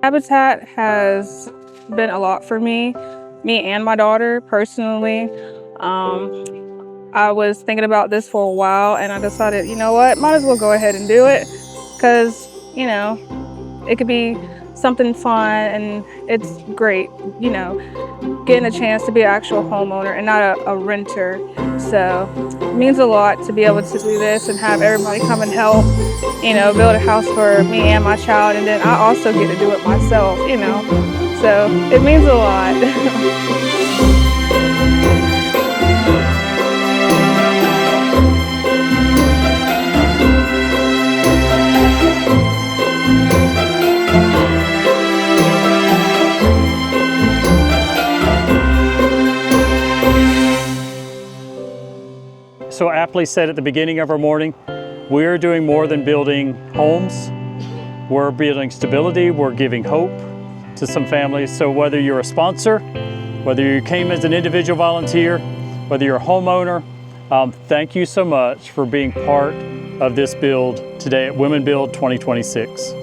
Habitat has been a lot for me and my daughter personally. I was thinking about this for a while and I decided, you know what, might as well go ahead and do it because, you know, it could be something fun and it's great, you know, getting a chance to be an actual homeowner and not a renter. So it means a lot to be able to do this and have everybody come and help, you know, build a house for me and my child. And then I also get to do it myself, you know, so it means a lot. So aptly said at the beginning of our morning, we're doing more than building homes. We're building stability, we're giving hope to some families. So whether you're a sponsor, whether you came as an individual volunteer, whether you're a homeowner, thank you so much for being part of this build today at Women Build 2026.